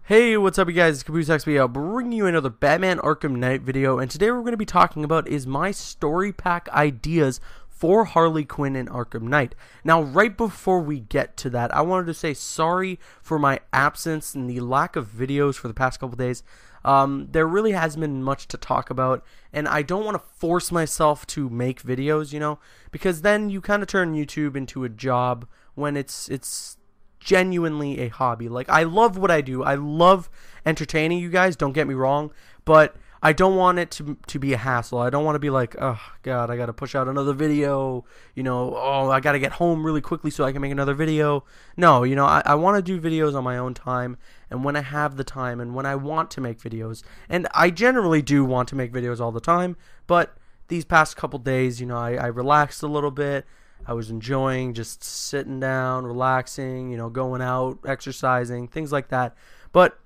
Hey, what's up you guys, it's Caboose XP, bringing you another Batman Arkham Knight video, and today what we're going to be talking about is my story pack ideas for Harley Quinn in Arkham Knight. Now, right before we get to that, I wanted to say sorry for my absence and the lack of videos for the past couple days. There really hasn't been much to talk about, and I don't want to force myself to make videos, you know, because then you kind of turn YouTube into a job when it's genuinely a hobby. Like, I love what I do. I love entertaining you guys, don't get me wrong, but I don't want it to be a hassle. I don't want to be like, oh god, I gotta push out another video, you know, oh, I gotta get home really quickly so I can make another video. No, you know, I want to do videos on my own time, and when I have the time, and when I want to make videos. And I generally do want to make videos all the time, but these past couple days, you know, I relaxed a little bit. I was enjoying just sitting down, relaxing, you know, going out, exercising, things like that. But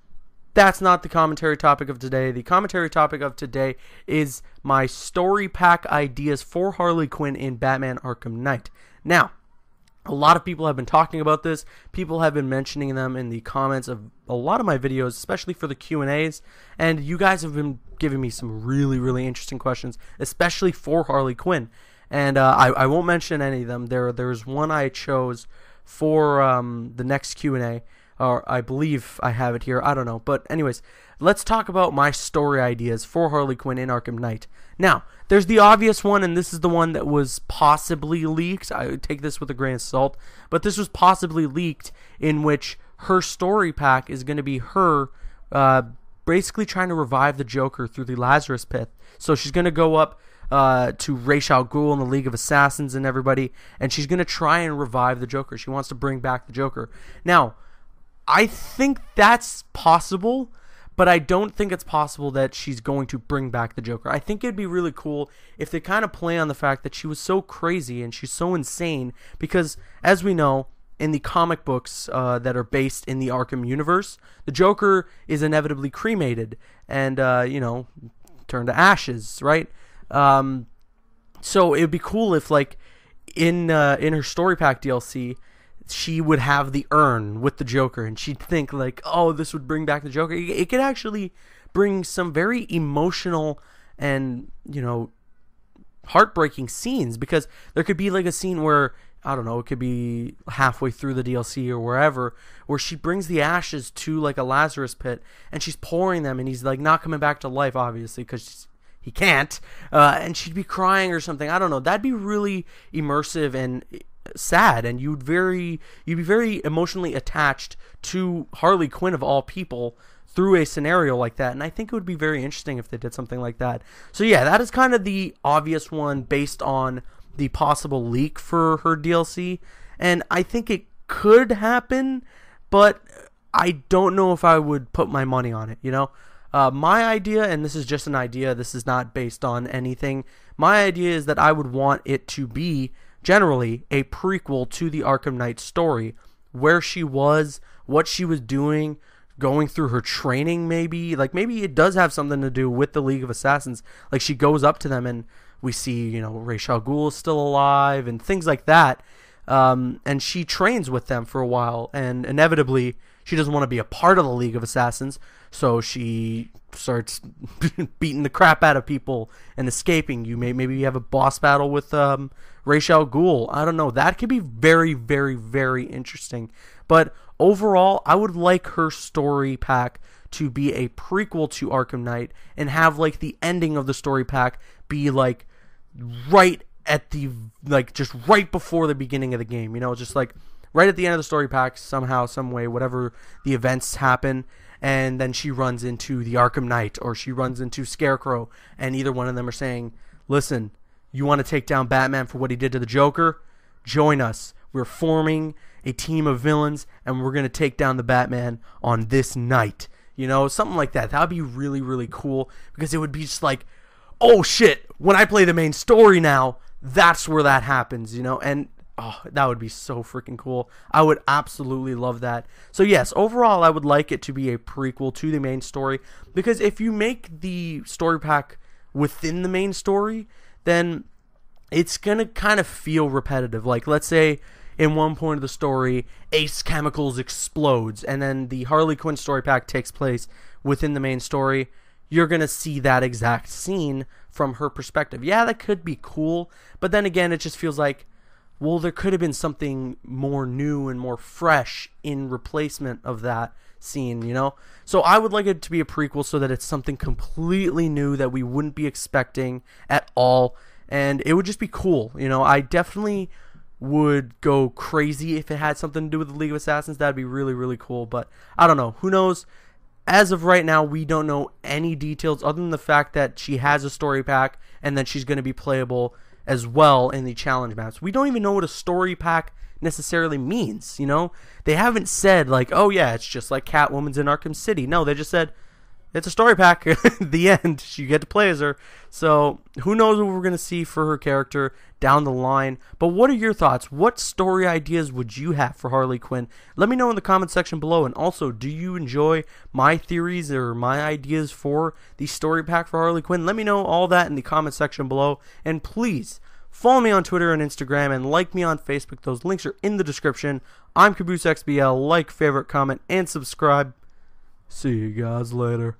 that's not the commentary topic of today. The commentary topic of today is my story pack ideas for Harley Quinn in Batman Arkham Knight. Now, a lot of people have been talking about this. People have been mentioning them in the comments of a lot of my videos, especially for the Q&As. And you guys have been giving me some really interesting questions, especially for Harley Quinn. And I won't mention any of them. There's one I chose for the next Q&A, or I believe I have it here. I don't know. But anyways, let's talk about my story ideas for Harley Quinn in Arkham Knight. Now, there's the obvious one, and this is the one that was possibly leaked. I would take this with a grain of salt. But this was possibly leaked, in which her story pack is going to be her basically trying to revive the Joker through the Lazarus Pit. So she's going to go up to Ra's al Ghul and the League of Assassins and everybody, and she's going to try and revive the Joker. She wants to bring back the Joker. Now, I think that's possible, but I don't think it's possible that she's going to bring back the Joker. I think it'd be really cool if they kind of play on the fact that she was so crazy and she's so insane, because, as we know, in the comic books that are based in the Arkham universe, the Joker is inevitably cremated and, you know, turned to ashes, right? So it would be cool if, like, in her story pack DLC, she would have the urn with the Joker, and she'd think like, oh, this would bring back the Joker. It could actually bring some very emotional and, you know, heartbreaking scenes, because there could be like a scene where, I don't know, it could be halfway through the DLC or wherever, where she brings the ashes to like a Lazarus pit, and she's pouring them, and he's like not coming back to life, obviously, because he can't, and she'd be crying or something. I don't know. That'd be really immersive and sad, and you'd be very emotionally attached to Harley Quinn of all people through a scenario like that. And I think it would be very interesting if they did something like that. So yeah, that is kind of the obvious one based on the possible leak for her DLC, and I think it could happen, but I don't know if I would put my money on it, you know. My idea, and this is just an idea, this is not based on anything, my idea is that I would want it to be generally a prequel to the Arkham Knight story, where she was, what she was doing, going through her training, maybe. Like, maybe it does have something to do with the League of Assassins. Like, she goes up to them and we see, you know, Ra's al Ghul is still alive and things like that. And she trains with them for a while, and inevitably she doesn't want to be a part of the League of Assassins, so she starts beating the crap out of people and escaping. Maybe you have a boss battle with Ra's al Ghul. I don't know. That could be very interesting. But overall, I would like her story pack to be a prequel to Arkham Knight, and have like the ending of the story pack be like right at the, like, just right before the beginning of the game, you know, just like right at the end of the story pack, somehow, some way, whatever the events happen, and then she runs into the Arkham Knight, or she runs into Scarecrow, and either one of them are saying, listen, you want to take down Batman for what he did to the Joker? Join us. We're forming a team of villains, and we're going to take down the Batman on this night. You know, something like that. That would be really cool, because it would be just like, oh shit, when I play the main story now, that's where that happens, you know, and oh, that would be so freaking cool. I would absolutely love that. So yes, overall, I would like it to be a prequel to the main story, because if you make the story pack within the main story, then it's gonna kind of feel repetitive. Like, let's say in one point of the story, Ace Chemicals explodes, and then the Harley Quinn story pack takes place within the main story, you're going to see that exact scene from her perspective. Yeah, that could be cool, but then again, it just feels like, well, there could have been something more new and more fresh in replacement of that scene, you know? So I would like it to be a prequel so that it's something completely new that we wouldn't be expecting at all, and it would just be cool, you know? I definitely would go crazy if it had something to do with the League of Assassins. That'd be really, really cool, but I don't know. Who knows? As of right now, we don't know any details other than the fact that she has a story pack and that she's going to be playable as well in the challenge maps. We don't even know what a story pack necessarily means, you know? They haven't said, like, oh yeah, it's just like Catwoman's in Arkham City. No, they just said, it's a story pack. The end. You get to play as her. So, who knows what we're going to see for her character down the line. But what are your thoughts? What story ideas would you have for Harley Quinn? Let me know in the comment section below. And also, do you enjoy my theories or my ideas for the story pack for Harley Quinn? Let me know all that in the comment section below. And please, follow me on Twitter and Instagram and like me on Facebook. Those links are in the description. I'm CaboosXBL. Like, favorite, comment, and subscribe. See you guys later.